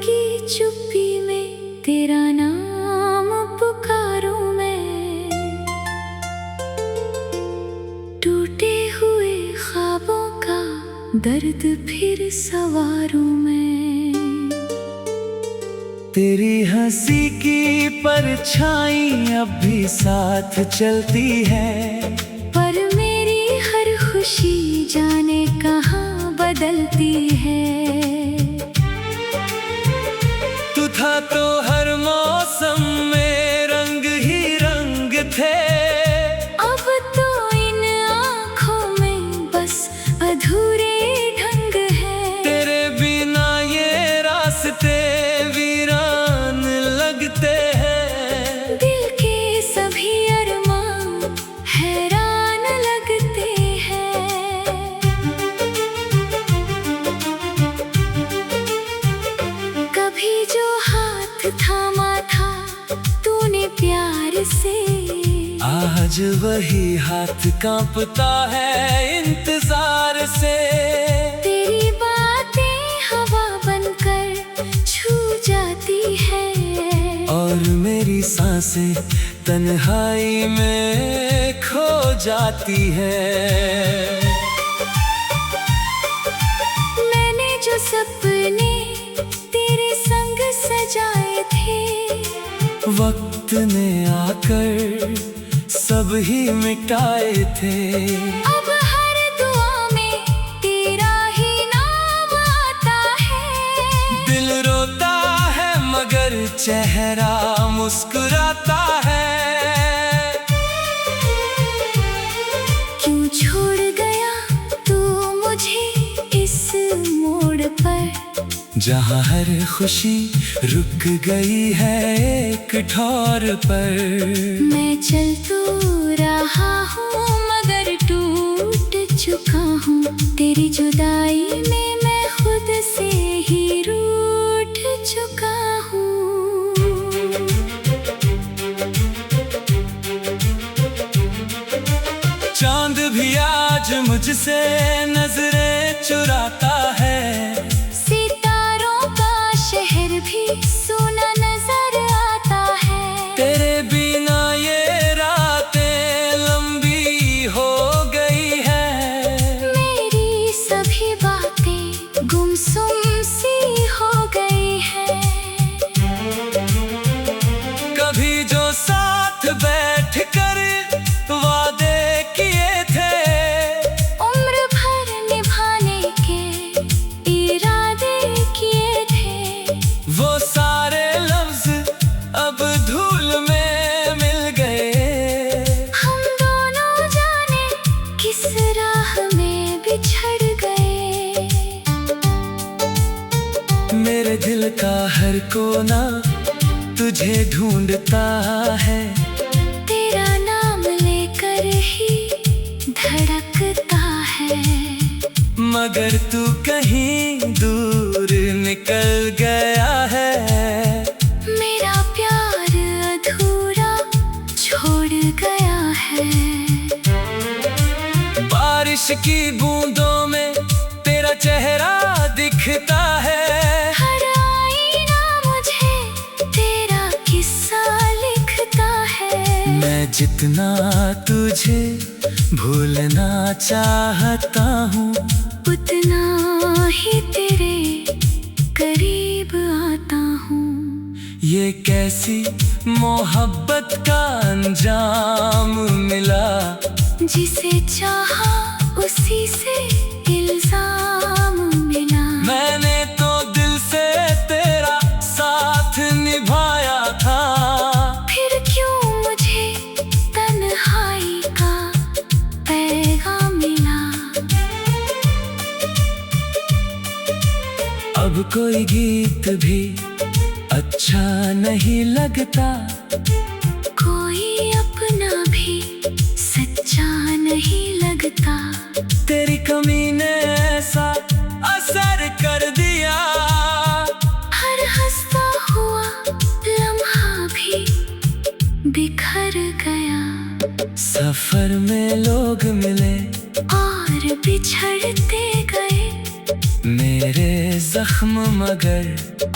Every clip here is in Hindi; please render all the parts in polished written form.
की चुप्पी में तेरा नाम पुकारूं मैं, टूटे हुए ख्वाबों का दर्द फिर सवारूं मैं। तेरी हंसी की परछाई अब भी साथ चलती है, पर मेरी हर खुशी जाने कहाँ बदलती है। तू था तो हर मौसम में रंग ही रंग थे, अब तो इन आँखों में बस अधूरे ढंग है। तेरे बिना ये रास्ते वीरान लगते हैं, दिल के सभी अरमान हैरान लगते हैं। कभी जो हाथ थामा था तूने प्यार से, आज वही हाथ कांपता है इंतजार से। तेरी बातें हवा बनकर छू जाती है, और मेरी सांसें तन्हाई में खो जाती है। मैंने जो सपने तेरे संग सजाए थे, वक्त ने आकर सब ही मिटाए थे। अब हर दुआ में तेरा ही नाम आता है। दिल रोता है मगर चेहरा मुस्कुराता है। क्यों छोड़ गया तू मुझे इस मोड़ पर, जहाँ हर खुशी रुक गई है एक ठौर पर। मैं चल तो रहा हूँ मगर टूट चुका हूँ। तेरी जुदाई में मैं खुद से ही रूठ चुका हूँ। चांद भी आज मुझसे नजरें चुराता है, सितारों का शहर भी सुना नजर आता है। तेरे बिना ये रातें लंबी हो गई है। मेरी सभी बातें गुमसुम सी हो गई है। कभी जो साथ बैठ कर वादे किए थे, उम्र भर निभाने के इरादे किए थे, वो सारे लफ्ज अब धूल में मिल गए। हम दोनों जाने किस राह में बिछड़ गए। मेरे दिल का हर कोना तुझे ढूंढता है, तेरा नाम लेकर ही धड़कता है। मगर तू कहीं दूर निकल गया है। मेरा प्यार अधूरा छोड़ गया है। बारिश की बूंदों में तेरा चेहरा दिखता है, हर आईना मुझे तेरा किस्सा लिखता है। मैं जितना तुझे भूलना चाहता हूँ, उतना ही तेरे करीब आता हूँ। ये कैसी मोहब्बत का अंजाम मिला, जिसे चाहा उसी से इल्जाम मिला। मैंने तो दिल से तेरा साथ निभाया था, फिर क्यों मुझे तन्हाई का पैगाम मिला। अब कोई गीत भी अच्छा नहीं लगता, कोई अपना भी सच्चा नहीं लगता। तेरी कमी ने ऐसा असर कर दिया, हर हंसता हुआ लम्हा भी बिखर गया। सफर में लोग मिले और बिछड़ते गए, मेरे जख्म मगर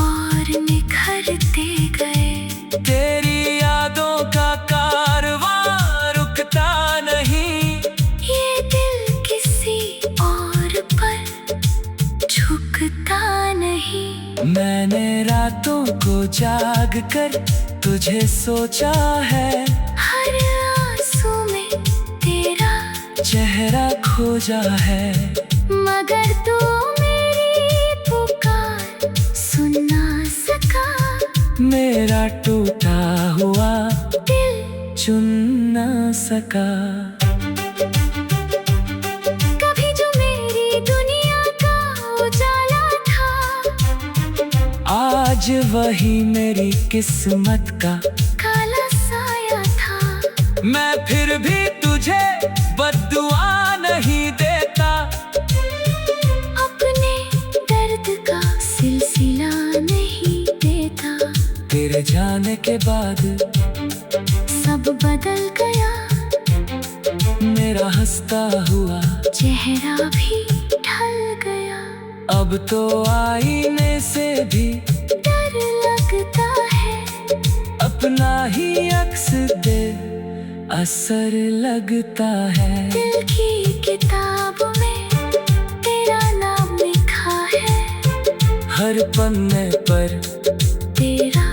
और निखरते गए। तेरी यादों का कारवां रुकता नहीं, ये दिल किसी और पर झुकता नहीं। मैंने रातों को जाग कर तुझे सोचा है, हर आंसू में तेरा चेहरा खोजा है। मगर तू मेरी पुकार सुन ना सका, मेरा टूटा हुआ दिल चुन ना सका। कभी जो मेरी दुनिया का उजाला था, आज वही मेरी किस्मत का काला साया था। मैं फिर भी तुझे बद्दुआ नहीं देता, अपने दर्द का सिलसिला नहीं देता। तेरे जाने के बाद सब बदल गया, मेरा हंसता हुआ चेहरा भी ढल गया। अब तो आईने से भी डर लगता है, अपना ही अक्स दे असर लगता है। दिल की किताब में तेरा नाम लिखा है, हर पन्ने पर तेरा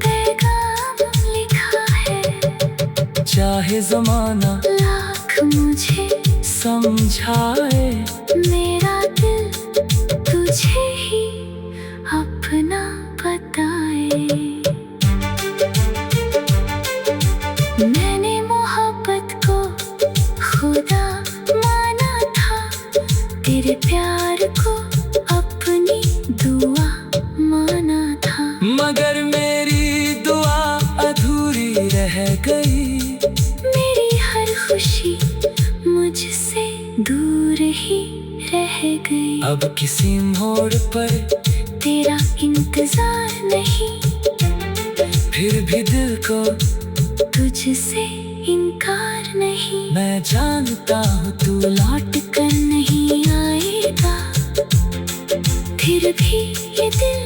पैगाम लिखा है। चाहे जमाना लाख मुझे समझाए, मेरा दिल तुझे ही अपना बताए। मैंने मोहब्बत को खुदा माना था, तेरे प्यार को अपनी दुआ माना था। मगर मेरी दुआ अधूरी रह गई, मेरी हर खुशी मुझसे दूर ही रह गई। अब किसी मोड़ पर तेरा इंतजार नहीं, फिर भी दिल को तुझसे इनकार नहीं। मैं जानता हूँ तू लौट कर नहीं आएगा, फिर भी ये दिल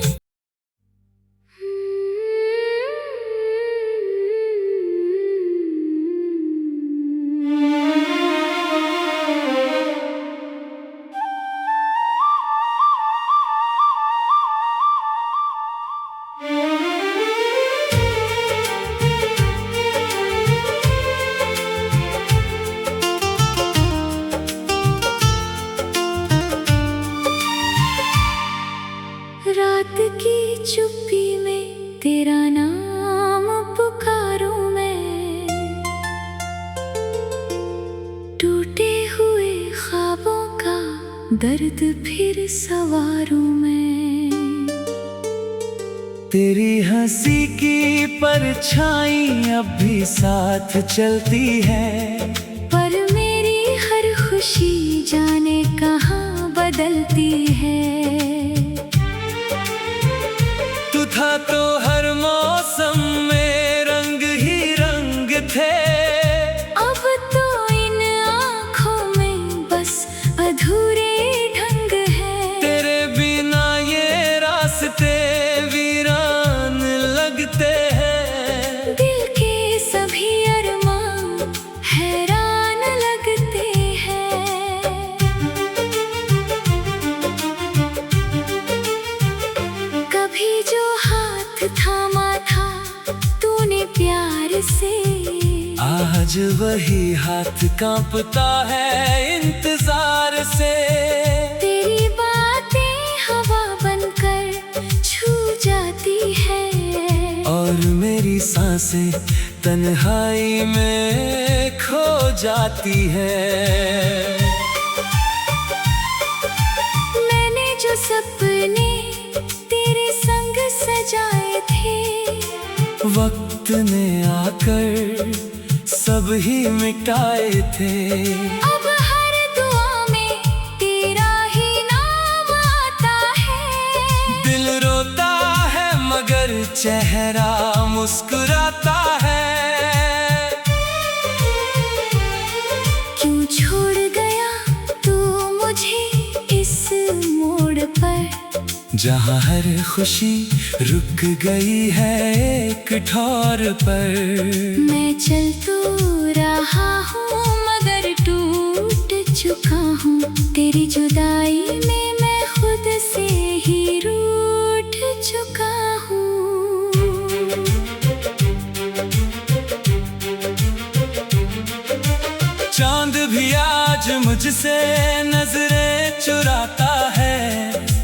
रात की चुप्पी में तेरा नाम पुकारूं मैं, टूटे हुए ख्वाबों का दर्द फिर सवारूं मैं। तेरी हंसी की परछाई अब भी साथ चलती है, पर मेरी हर खुशी जाने कहाँ बदलती है। तू था तो हर मौसम में रंग ही रंग थे, अब तो इन आँखों में बस अधूरे ढंग है। तेरे बिना ये रास्ते वीरान लगते हैं। दिल के सभी अरमान हैरान लगते हैं। कभी जो हाथ थामा था तूने प्यार से, आज वही हाथ कांपता है इंतजार से। तेरी बातें हवा बनकर छू जाती है, और मेरी सांसें तन्हाई में खो जाती है। मैंने जो सपने तेरे संग सजाए थे, वक्त ने आकर सब ही मिटाए थे। अब हर दुआ में तेरा ही नाम आता है। दिल रोता है मगर चेहरा मुस्कुराता है। क्यों छोड़ गया तू मुझे इस मोड़ पर, जहाँ हर खुशी रुक गई है एक ठौर पर। मैं चल तो रहा हूँ मगर टूट चुका हूँ, तेरी जुदाई में मैं खुद से ही रूठ चुका हूँ। चांद भी आज मुझसे नजरें चुराता है,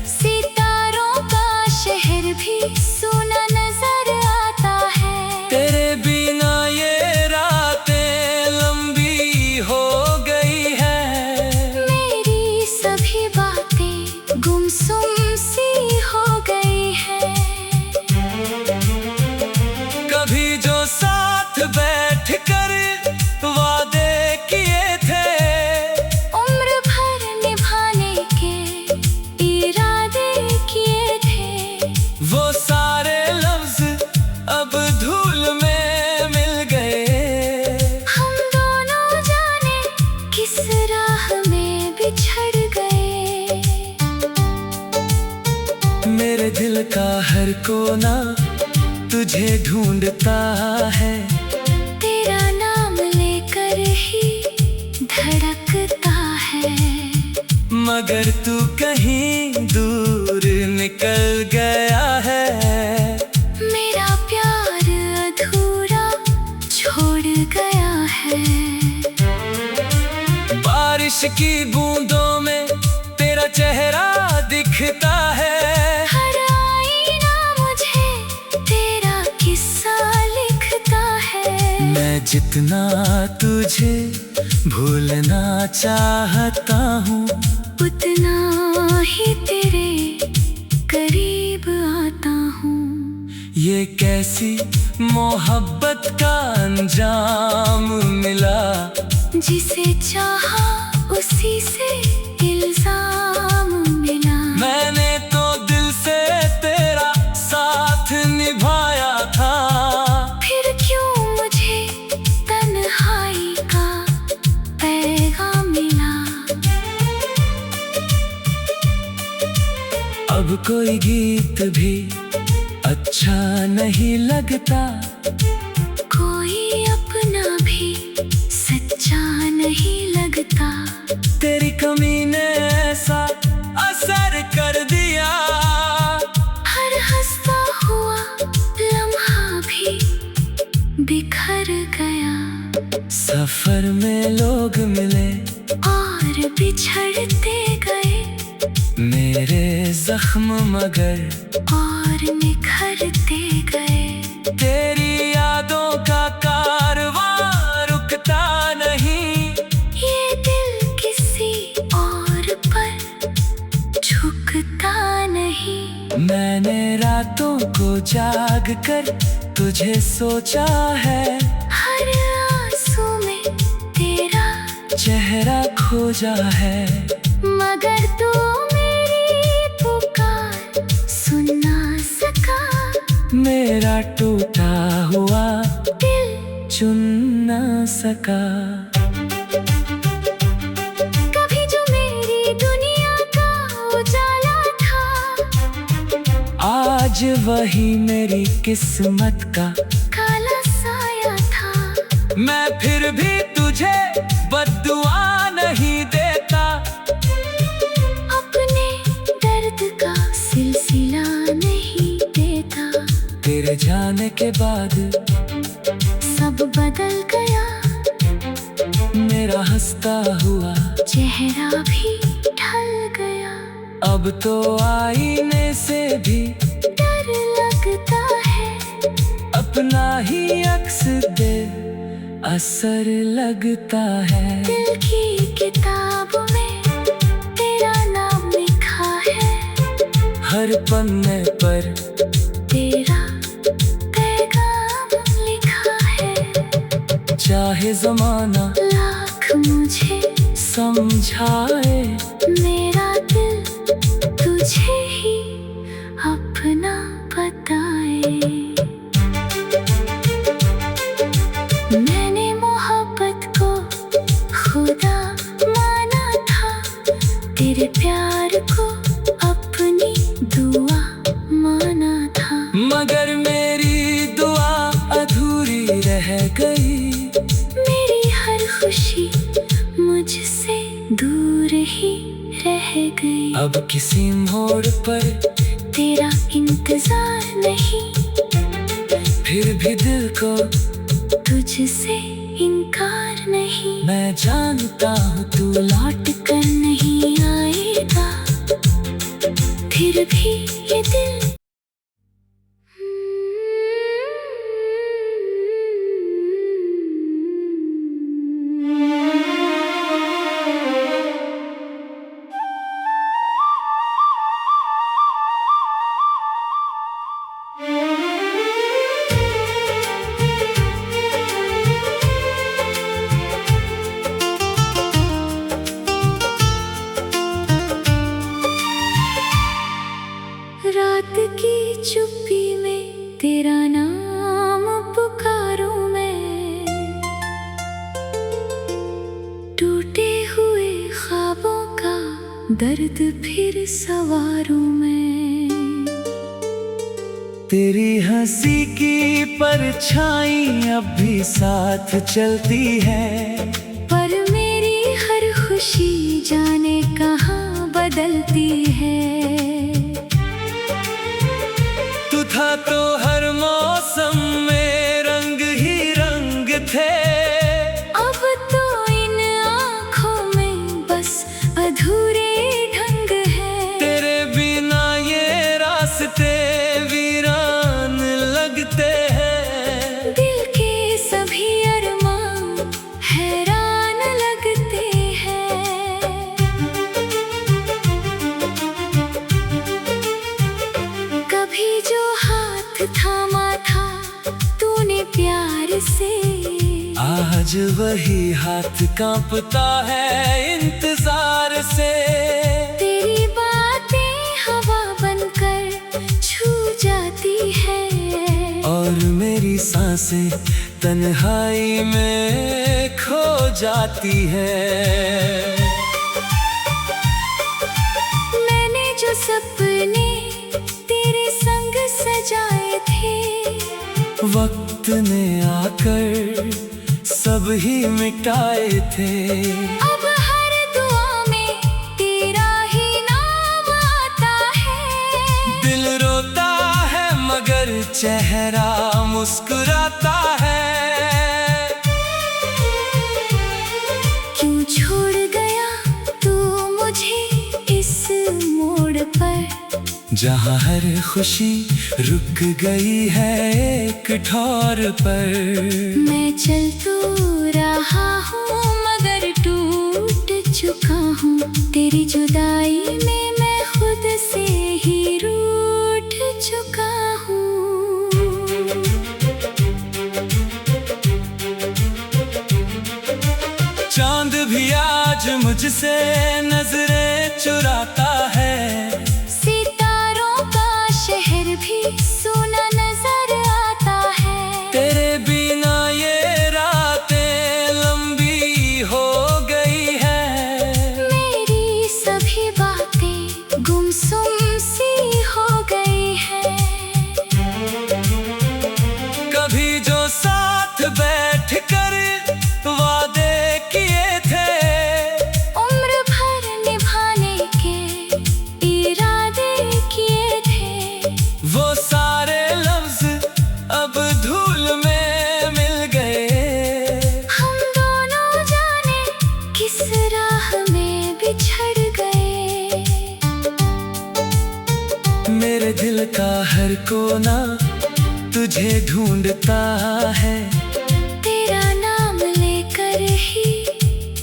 सितारों का शहर भी सुना नजर आता है। तेरे बिना ये रातें लंबी हो गई है, मेरी सभी बातें गुमसुम सी हो गई है। कभी जो साथ बैठ कर वादे किए थे, उम्र भर निभाने के इरादे किए थे, वो सारे लफ्ज अब धूल में मिल गए। हम दोनों जाने किस राह में बिछड़ गए। मेरे दिल का हर कोना तुझे ढूंढता है, तेरा नाम लेकर ही धड़कता है। मगर तू कहीं दूर निकल गया है। मेरा प्यार अधूरा छोड़ गया है। बारिश की बूंदों में तेरा चेहरा दिखता है, हर आईना मुझे तेरा किस्सा लिखता है। मैं जितना तुझे भूलना चाहता हूँ, उतना ही तेरे करीब आता हूँ। ये कैसी मोहब्बत का अंजाम मिला, जिसे चाहा उसी से इल्जाम मिला। मैंने तो दिल से तेरा साथ निभाया था, फिर क्यों मुझे तन्हाई का पैगाम मिला। अब कोई गीत भी अच्छा नहीं लगता, कोई अपना भी सच्चा नहीं लगता। तेरी कमी ने ऐसा असर कर दिया, हर हंसता हुआ लम्हा भी बिखर गया। सफर में लोग मिले और बिछड़ते गए, मेरे जख्म मगर और निखरते गए। तेरी यादों का कारवां रुकता नहीं, ये दिल किसी और पर झुकता नहीं। मैंने रातों को जाग कर तुझे सोचा है, हर आंसू में तेरा चेहरा खोजा है। मगर तू मेरी पुकार सुन ना सका, मेरा टूटा हुआ दिल चुन ना सका। कभी जो मेरी दुनिया का उजाला था, आज वही मेरी किस्मत का काला साया था। मैं फिर भी तुझे बद्दुआ नहीं देता, अपने दर्द का सिलसिला नहीं देता। तेरे जाने के बाद सब बदल गया, मेरा हंसता हुआ चेहरा भी ढल गया। अब तो आईने से भी डर लगता है, अपना ही अक्स दे असर लगता है। दिल की किताब में तेरा नाम लिखा है, हर पन्ने पर तेरा पैगाम लिखा है। चाहे जमाना लाख मुझे समझाए, मेरा दिल तुझे ही अपना बताए। मैंने मोहब्बत को खुदा माना था, तेरे प्यार को अपनी दुआ मगर मेरी दुआ अधूरी रह गई। मेरी हर खुशी मुझसे दूर ही रह गई। अब किसी मोड़ पर तेरा इंतजार नहीं, फिर भी दिल को तुझसे इनकार नहीं। मैं जानता हूँ तू लौट कर नहीं आएगा, फिर भी ये दिल रात की चुप्पी में तेरा नाम पुकारूं मैं। टूटे हुए ख्वाबों का दर्द फिर सवारूं मैं। तेरी हंसी की परछाई अब भी साथ चलती है, पर मेरी हर खुशी जाने कहाँ बदलती है। तू था तो हर मौसम में रंग ही रंग थे। अब तो इन आँखों में बस अधूरे ढंग है। तेरे बिना ये रास्ते वीरान लगते हैं। दिल के सभी अरमान हैरान लगते हैं। कभी जो हाथ थामा था तूने प्यार से, आज वही हाथ कांपता है इंतजार से। तेरी बातें हवा बनकर छू जाती है, और मेरी सांसें तन्हाई में खो जाती है। मैंने जो सपने तेरे संग सजाए थे, वक्त ने आकर सब ही मिटाए थे। अब हर दुआ में तेरा ही नाम आता है। दिल रोता है मगर चेहरा मुस्कुराता है। क्यों छोड़ गया तू मुझे इस मोड़ पर, जहाँ हर खुशी रुक गई है एक ठौर पर। मैं चल तो रहा हूँ मगर टूट चुका हूँ। तेरी जुदाई में मैं खुद से ही रूठ चुका हूँ। चांद भी आज मुझसे नजरें चुराता है। सितारों का शहर भी सुना नजर आता है। तेरे बिना ये रातें लंबी हो गई है। मेरी सभी बातें गुमसुम सी हो गई है। कभी जो साथ बैठ कर वादे किए थे, उम्र भर निभाने के इरादे किए थे, वो सारे लफ्ज अब धूल में मिल गए। हम दोनों जाने किस राह में बिछड़ गए। मेरे दिल का हर कोना तुझे ढूंढता है। तेरा नाम लेकर ही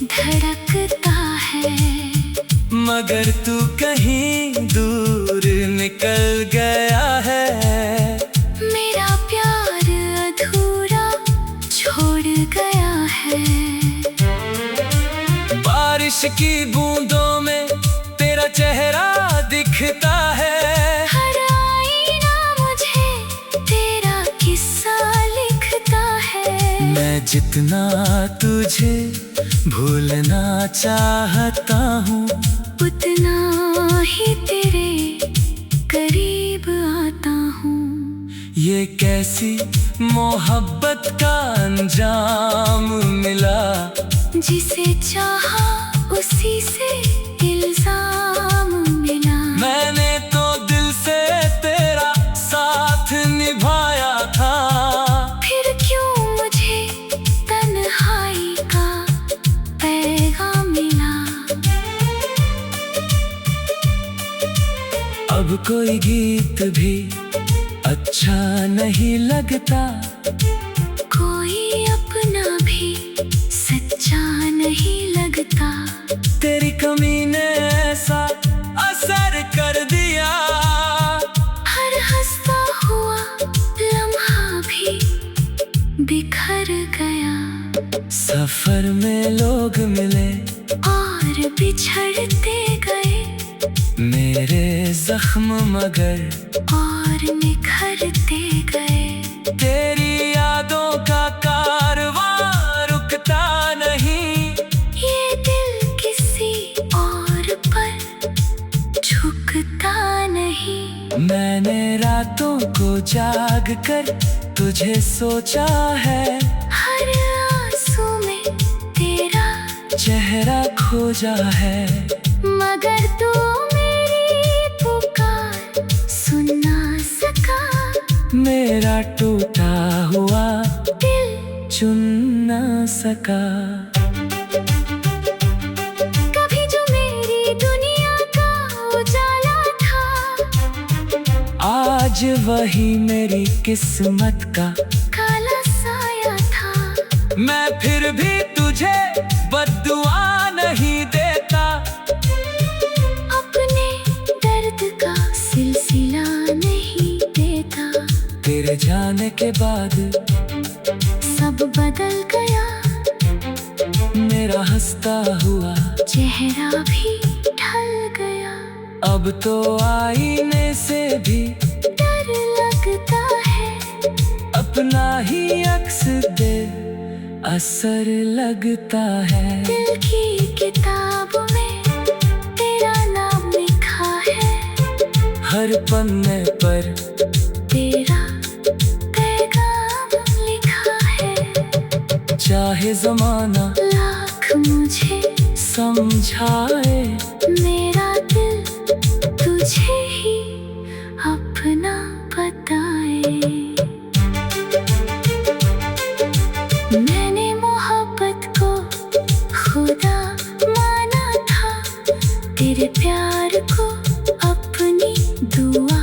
धड़कता है, मगर तू कहीं दूर निकल गया है। मेरा प्यार अधूरा छोड़ गया है। बारिश की बूंदों में तेरा चेहरा दिखता है। हर आईना मुझे तेरा किस्सा लिखता है। मैं जितना तुझे भूलना चाहता हूँ, उतना ही तेरे करीब आता हूँ। ये कैसी मोहब्बत का अंजाम मिला, जिसे चाहा उसी से इल्जाम मिला। मैंने तो दिल से तेरा साथ निभाया था, फिर क्यों मुझे तन्हाई का पैगाम मिला। अब कोई गीत भी अच्छा नहीं लगता, कोई अपना भी सच्चा नहीं लगता। तेरी कमी ने ऐसा असर कर दिया, हर हंसता हुआ लम्हा भी बिखर गया। सफर में लोग मिले और बिछड़ते गए, मेरे जख्म मगर और निखरते गए। तेरी यादों का कारवां रुकता नहीं, ये दिल किसी और पर झुकता नहीं। मैंने रातों को जाग कर तुझे सोचा है, हर आंसू में तेरा चेहरा खोजा है। मगर तू मेरी पुकार सुन ना सका, मेरा टूटा हुआ दिल चुन ना सका। कभी जो मेरी दुनिया का उजाला था, आज वही मेरी किस्मत का काला साया था। मैं फिर भी तुझे बद्दुआ नहीं देता, अपने दर्द का सिलसिला नहीं देता। तेरे जाने के बाद सब बदल गया, मेरा हंसता हुआ चेहरा भी ढल गया। अब तो आईने से भी डर लगता है, अपना ही अक्स दे असर लगता है। दिल की किताब में तेरा नाम लिखा है, हर पन्ने पर तेरा पैगाम लिखा है। चाहे जमाना लाख मुझे समझाए, मेरा दिल तुझे ही अपना बताए। मैंने मोहब्बत को खुदा माना था, तेरे प्यार को अपनी दुआ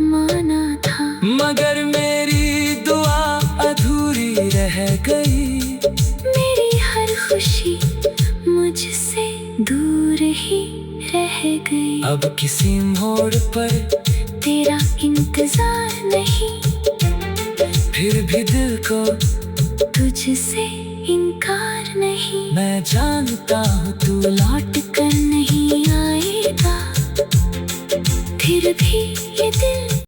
माना था। मगर मेरी दुआ अधूरी रह गई, मेरी हर खुशी मुझसे दूर ही रह गई। अब किसी मोड़ पर तेरा इंतजार नहीं, फिर भी दिल को तुझसे इनकार नहीं। मैं जानता हूँ तू लौट कर नहीं आएगा, फिर भी ये दिल